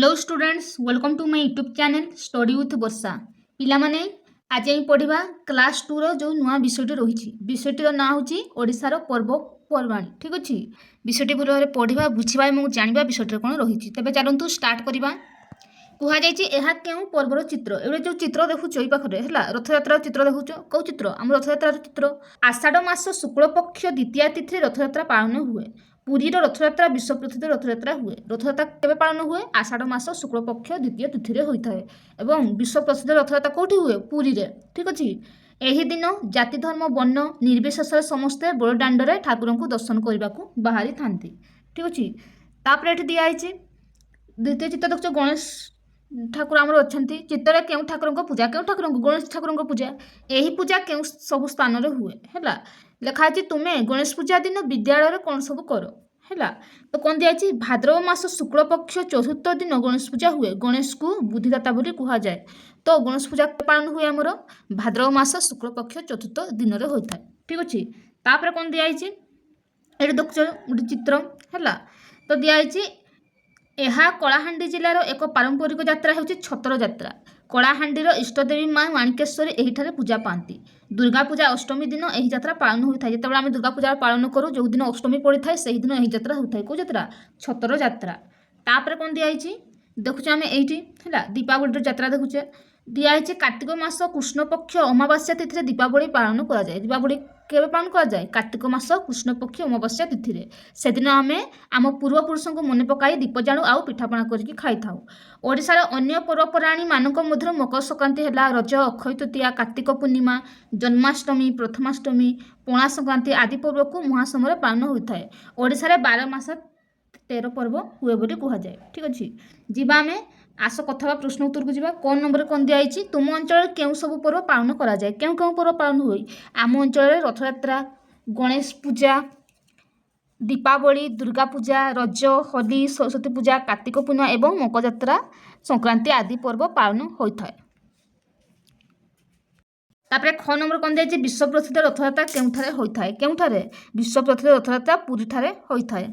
Hello students, welcome to my YouTube channel study with Varsha. पिला माने आज हम पढ़ा क्लास 2 रो जो नुआ विषयटी रही विषयटीर ना हूँ ओडिशार पर्वपर्वाणी। ठीक अच्छे विषयटी भल भाव पढ़ा बुझा और जाना विषय कौन रही। तेज चलतु स्टार्ट करवा। कहुई क्यों पर्वर चित्र ए जो चित्र देखुच ये पाखे है रथयात्रा चित्र देखुच कौ चित्र आम रथयात्रा चित्र। आषाढ़ मास शुक्ल पक्ष द्वितीय तिथि रथयात्रा पालन हुए। पुरीर रथयात्रा विश्व प्रसिद्ध रथयात्रा हुए। रथयात्रा केवे पालन हुए? आषाढ़ मास शुक्ल पक्ष द्वितीय तिथि होता है और विश्व प्रसिद्ध रथयात्रा कौटी हुए? पुरी रे। ठीक अच्छे यही दिन जाति धर्म वर्ण निर्विशेष समस्ते बड़दाण्ड में ठाकुर को दर्शन करने को बाहरी था। ठीक अच्छे तापर ये दिखाई द्वितीय चित्र देखो गणेश ठाकुर आमर अच्छा चित्र क्यों ठाकुर पूजा क्यों ठाकुर गणेश ठाकुर पूजा यही पूजा क्यों सब स्थान में हुए है लिखाई तुम्हें गणेश पूजा दिन विद्यालय कौन सब कर है तो कौन दिखाई भाद्रव मास शुक्ल पक्ष चतुर्थ दिन गणेश पूजा हुए। गणेश को बुद्धिदाता बोली कह जाए। तो गणेश पूजा पालन हुए आमर भाद्रव मास शुक्ल पक्ष चतुर्थ दिन में होता है। ठीक अच्छे तापर कौन दिखाई ये देखुच गोटे चित्र है तो दिखाई यह कलाहांडी जिलार एक पारंपरिक यात्रा होची छतर यात्रा। कलाहांडीर इष्टदेवी माँ माणिकेश्वरी एहिठारे पूजा पाती। दुर्गा पूजा अष्टमी दिन यह यात्रा पालन होता है। जिते आम दुर्गा पूजा पालन करूँ जो दिन अष्टमी पड़ी था से दिन यही यात्रा होता है। कौ यात्रा? छतर यात्रा। तापर कौन दिखाई देखुचे आम ये है दीपावली यात्रा देखुचे दिखाई कार्तिक मास कृष्ण पक्ष अमावास्या तिथि दीपावली पालन करा जाए। दीपावली केवे पालन करा जाए? कार्तिक मास कृष्ण पक्ष अमावास्या तिथि से दिन आम आम पूर्वपुरुष को मन पकाई दीप जाणु आउ पिठापणा करके खाई था। ओडिशार अन्य पर्वपराणी मानक मध्य मकर संक्रांति है, रज, अक्षय तृतीया, कार्तिक पूर्णिमा, जन्माष्टमी, प्रथमाष्टमी, पणा संक्रांति आदि पर्व को महासमय पालन होता है। ओडिशार 12 मास 13 पर्व हुए बोली कह जाए। ठीक अच्छे जीवा आम आस कथा प्रश्न उत्तर को जीवा। कौन नंबर कौन दिखाई तुम अंचल क्यों सब पर्व पालन करा जाए? क्यों क्यों पर्व पालन हुए? आम अंचल रथयात्रा, गणेश पूजा, दीपावली, दुर्गा पूजा, रज, होली, सरस्वती पूजा, कार्तिक पूर्णिमा एवं मकर यात्रा संक्रांति आदि पर्व पालन होता है। तापर ख नंबर कौन दिखाई विश्व प्रसिद्ध रथयात्रा केउठारे होता है? केउठारे? विश्व प्रसिद्ध रथयात्रा पुरी ठारे होता है।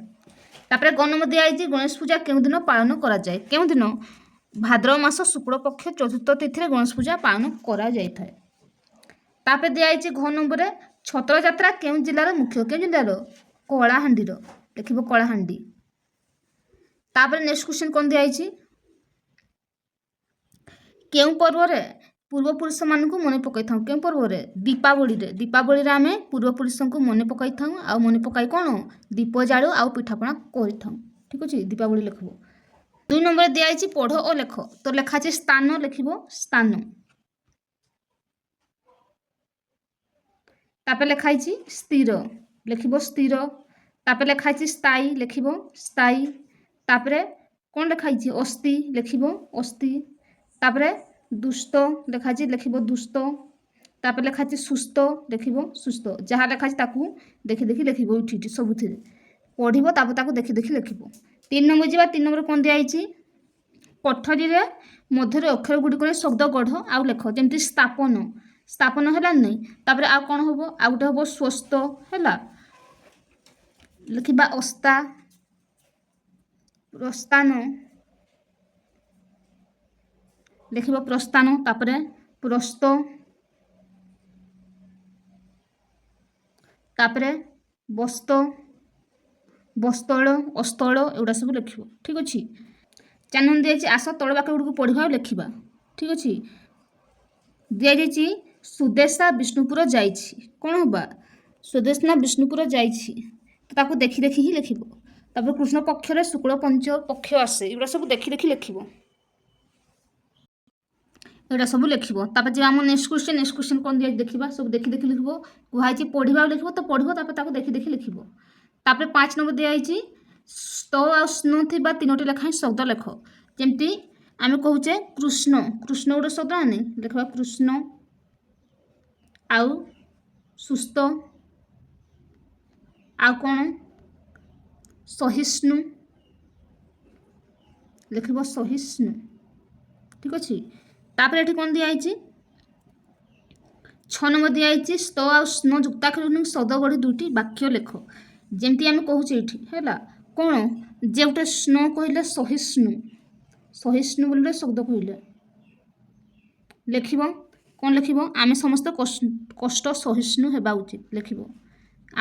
तापर ग नंबर दिखाई गणेश पूजा क्यों दिन पालन करा जाए? क्यों दिन? भाद्रव मास शुक्ल पक्ष चतुर्थ तिथि गणेश पूजा पालन करा जाए। तापर दिखाई घ नंबर छतर यात्रा क्यों जिलार मुख्य? क्यों जिलार? कलाहांडीर लिख कलाहांडी। तापर नेक्स्ट क्वेश्चन कौन दिखाई क्यों पर्व पूर्वपुरुष मान मन पकई था? क्यों पर्व? दीपावली रे। दीपावली रे आमे पूर्वपुरुष को मन पकई था आ मन पकई कौन दीप जालु आउ पिठापणा कर। ठीक अच्छे दीपावली लिख। 2 नंबर दिखाई पढ़ और लेख तो लिखा स्थान लिख स्थान। तापर लिखाई स्थिर लिख स्थिर। तापर लिखाई स्थायी लिख स्थायी। तापर कौन लिखाई अस्थि लिख अस्थि। तापर दुष्ट लिखाई लिख दुष्ट। तापर लिखाई सुस्थ लिख सुस्थ। जहाँ लिखाई देखी देखी लिख उठी सबुथ पढ़ तापर देखी देखी लिख। 3 नंबर जा 3 नंबर कौन दिखाई कोठरी मध्य अक्षर गुड़िक शब्द गढ़ आउ लेख जमी स्थापन स्थापन है नहीं। तापर आ कौन हम आ गोटे हम स्वस्थ है लिखा अस्ता प्रस्थान लिख प्रस्थान। तापर प्रस्थ। तापर बस्त बस्तल अस्थल एगुड़ा सब लिख। ठीक अच्छे 4 नंबर दिखाई आस तल बाक्य गुड़ पढ़ा और लिखा। ठीक अच्छे दिखाई सुदेशा विष्णुपुर जाइए कौन होगा? सुदेशना विष्णुपुर जाइए तो देखी देखी ही लिख। तापर कृष्ण पक्ष शुक्ल पंच पक्ष आसे एगुड़ा सब देखी देखी लिख एटा सब लिख। तापर जब आम नेक्स्ट क्वेश्चन कौन दिखाई देखा सब देखी देखी लिख। कहुई पढ़ा लिख तो पढ़ तापर देखी देखी लिख। तापर 5 नंबर दिखाई स्त आ स्न थी 3टी लेखाएं शब्द लेख जमती आम कहूचे कृष्ण कृष्ण गोटे शब्द आने लिखा कृष्ण आउ सुस्थ आउ कौन सहिष्णु लिख सहिष्णु। ठीक अच्छे तापर ये कौन दिखाई 6 नंबर दिखाई स्त आ स्न युक्ताक्षर शब्द गढ़ी 2टी वाक्य लेख जमती आम कहूचे ये है कौन जे गोटे स्नो कहले सहिष्णु ସହିଷ୍ଣୁ ବୋଲି ଶବ୍ଦ କହିଲେ ଲେଖିବ କ'ଣ ଲେଖିବ ଆମେ ସମସ୍ତେ କଷ୍ଟ ସହିଷ୍ଣୁ ହେବା ଉଚିତ ଲେଖିବ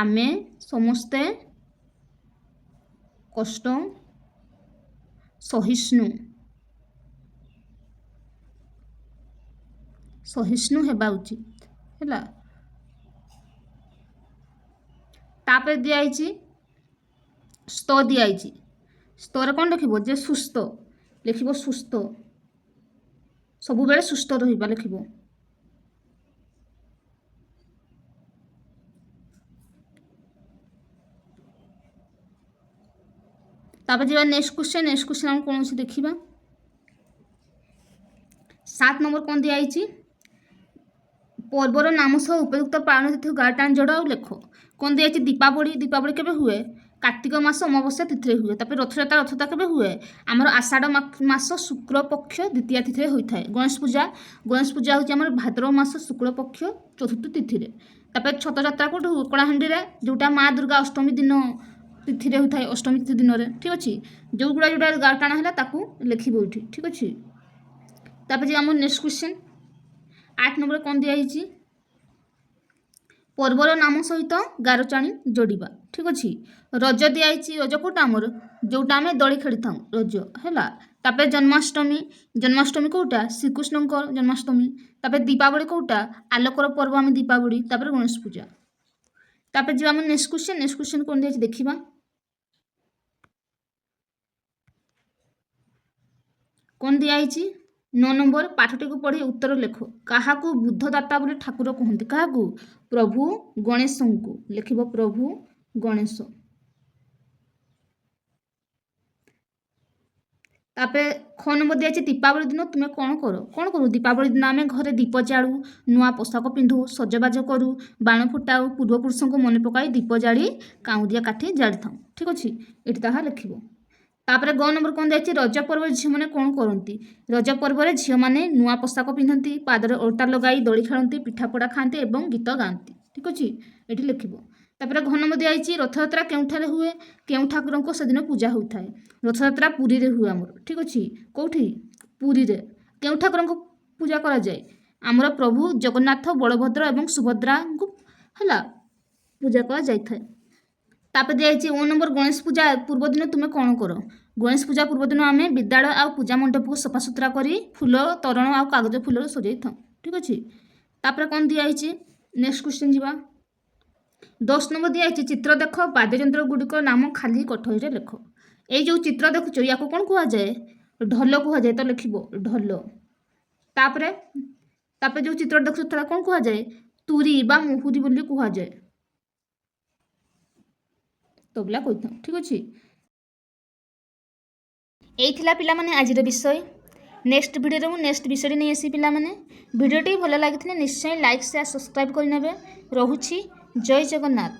ଆମେ ସମସ୍ତେ କଷ୍ଟ ସହିଷ୍ଣୁ ହେବା ଉଚିତ ହେଲା। ତାପରେ ଦିଆଯାଇଛି ସ୍ତ ଦିଆଯାଇଛି ସ୍ତରେ କ'ଣ ଲେଖିବ ଯେ ସୁସ୍ଥ ଲେଖିବ ସୁସ୍ଥ ସବୁବେଳେ ସୁସ୍ଥ ରହିବା ଲେଖିବ। ତାପରେ ଯିବା ନେକ୍ସଟ କ୍ୱେଶ୍ଚନ ଆମେ କ'ଣ ଅଛି ଦେଖିବା। 7 ନମ୍ବର କ'ଣ ଦିଆଯାଇଛି ପର୍ବର ନାମ ସହ ଉପଯୁକ୍ତ ପାଳନ ତିଥି ଗାରଟାଣ ଯୋଡ଼ ଆଉ ଲେଖ। କ'ଣ ଦିଆଯାଇଛି ଦୀପାବଳି କେବେ ହୁଏ କାର୍ତ୍ତିକ ମାସ ଅମାବସ୍ୟା ତିଥିରେ ହୁଏ। ତାପରେ ରଥଯାତ୍ରା କେବେ ହୁଏ ଆମର ଆଷାଢ଼ ମାସ ଶୁକ୍ଳପକ୍ଷ ଦ୍ୱିତୀୟା ତିଥିରେ ହୋଇଥାଏ। ଗଣେଶ ପୂଜା ହେଉଛି ଆମର ଭାଦ୍ରବ ମାସ ଶୁକ୍ଳପକ୍ଷ ଚତୁର୍ଥ ତିଥିରେ। ତାପରେ ଛତ୍ରଯାତ୍ରା କେଉଁଠି କଳାହାଣ୍ଡିରେ ଯେଉଁଟା ମା ଦୁର୍ଗା ଅଷ୍ଟମୀ ଦିନ ତିଥିରେ ହୋଇଥାଏ ଅଷ୍ଟମୀ ତିଥି ଦିନରେ ଠିକ୍ ଅଛି। ଯେଉଁଟା ଗାରଟାଣ ହେଲା ତାକୁ ଲେଖିବ ଏଇଠି ଠିକ୍ ଅଛି। ତାପରେ ଆମର ନେକ୍ସଟ କ୍ୱେଶ୍ଚନ 8 ନମ୍ବରରେ କ'ଣ ଦିଆଯାଇଛି ପର୍ବର ନାମ ସହିତ ଗାରଚାଣି ଯୋଡ଼ିବା ଠିକ୍ ଅଛି। ରଜ ଦିଆଯାଇଛି ରଜ କେଉଁଟା ଆମର ଯେଉଁଟା ଆମେ ଦୋଳି ଖେଳିଥାଉ ରଜ ହେଲା। ତାପରେ ଜନ୍ମାଷ୍ଟମୀ କେଉଁଟା ଶ୍ରୀକୃଷ୍ଣଙ୍କର ଜନ୍ମାଷ୍ଟମୀ। ତାପରେ ଦୀପାବଳି କେଉଁଟା ଆଲୋକର ପର୍ବ ଆମେ ଦୀପାବଳି। ତାପରେ ଗଣେଶ ପୂଜା। ତାପରେ ଯିବା ଆମର ନେକ୍ସଟ କ୍ୱେଶ୍ଚନ କ'ଣ ଦିଆଯାଇଛି ଦେଖିବା। କ'ଣ ଦିଆଯାଇଛି 9 ନମ୍ବର ପାଠଟିକୁ ପଢ଼ି ଉତ୍ତର ଲେଖ। କାହାକୁ ବୁଦ୍ଧଦାତା ବୋଲି ଠାକୁର କୁହନ୍ତି କାହାକୁ ପ୍ରଭୁ ଗଣେଶଙ୍କୁ ଲେଖିବ ପ୍ରଭୁ ଗଣେଶ। ତାପରେ 9 ନମ୍ବର ଦିଆଯାଇଛି ଦୀପାବଳି ଦିନ ତୁମେ କ'ଣ କରୁ ଦୀପାବଳି ଦିନ ଆମେ ଘରେ ଦୀପ ଜାଳୁ ନୂଆ ପୋଷାକ ପିନ୍ଧୁ ସଜବାଜ କରୁ ବାଣ ଫୁଟାଉ ପୂର୍ବପୁରୁଷଙ୍କୁ ମନେ ପକାଇ ଦୀପ ଜାଳି କାଉଁରିଆ କାଠି ଜାଳିଥାଉ ଠିକ୍ ଅଛି। ଏଠି ତାହା ଲେଖିବ। ତାପରେ 10 ନମ୍ବର କ'ଣ ଦିଆଯାଇଛି ରଜ ପର୍ବରେ ଝିଅମାନେ କ'ଣ କରନ୍ତି ରଜ ପର୍ବରେ ଝିଅମାନେ ନୂଆ ପୋଷାକ ପିନ୍ଧନ୍ତି ପାଦରେ ଅଳତା ଲଗାଇ ଦୋଳି ଖେଳନ୍ତି ପିଠାପୋଡ଼ା ଖାଆନ୍ତି ଏବଂ ଗୀତ ଗାଆନ୍ତି ଠିକ୍ ଅଛି ଏଠି ଲେଖିବ। ତାପରେ 10 ନମ୍ବର ଦିଆଯାଇଛି ରଥଯାତ୍ରା କେଉଁଠାରେ ହୁଏ କେଉଁ ଠାକୁରଙ୍କ ସେଦିନ ପୂଜା ହୋଇଥାଏ ରଥଯାତ୍ରା ପୁରୀରେ ହୁଏ ଆମର ଠିକ୍ ଅଛି। କେଉଁଠି ପୁରୀରେ କେଉଁ ଠାକୁରଙ୍କୁ ପୂଜା କରାଯାଏ ଆମର ପ୍ରଭୁ ଜଗନ୍ନାଥ ବଳଭଦ୍ର ଏବଂ ସୁଭଦ୍ରାଙ୍କୁ ହେଲା ପୂଜା କରାଯାଇଥାଏ। ତାପରେ ଦିଆଯାଇଛି 9 ନମ୍ବର ଗଣେଶ ପୂଜା ପୂର୍ବ ଦିନ ତୁମେ କ'ଣ କର ଗଣେଶ ପୂଜା ପୂର୍ବ ଦିନ ଆମେ ବିଦ୍ୟାଳୟ ଆଉ ପୂଜା ମଣ୍ଡପକୁ ସଫାସୁତୁରା କରି ଫୁଲ ତୋରଣ ଆଉ କାଗଜ ଫୁଲରେ ସଜାଇଥାଉ ଠିକ୍ ଅଛି। ତାପରେ କ'ଣ ଦିଆଯାଇଛି ନେକ୍ସଟ କ୍ୱେଶ୍ଚନ ଯିବା। 10 ନମ୍ବର ଦିଆଯାଇଛି ଚିତ୍ର ଦେଖ ବାଦ୍ୟଯନ୍ତ୍ର ଗୁଡ଼ିକର ନାମ ଖାଲି କୋଠରୀରେ ଲେଖ। ଏଇ ଯେଉଁ ଚିତ୍ର ଦେଖୁଛ ୟାକୁ କ'ଣ କୁହାଯାଏ ଢୋଲ କୁହାଯାଏ ତ ଲେଖିବ ଢୋଲ। ତାପରେ ଯେଉଁ ଚିତ୍ର ଦେଖୁଛ ତାକୁ କ'ଣ କୁହାଯାଏ ତୁରୀ ବା ମୁହୁରୀ ବୋଲି କୁହାଯାଏ ତବଲା କହିଥାଉ ଠିକ୍ ଅଛି। ଏଇ ଥିଲା ପିଲାମାନେ ଆଜିର ବିଷୟ। ନେକ୍ସଟ ଭିଡ଼ିଓରେ ମୁଁ ନେକ୍ସଟ ବିଷୟଟି ନେଇ ଆସିବି ପିଲାମାନେ। ଭିଡ଼ିଓଟି ଭଲ ଲାଗିଥିଲେ ନିଶ୍ଚୟ ଲାଇକ୍ ସେୟାର ସବସ୍କ୍ରାଇବ୍ କରିନେବେ। ରହୁଛି ଜୟ ଜଗନ୍ନାଥ।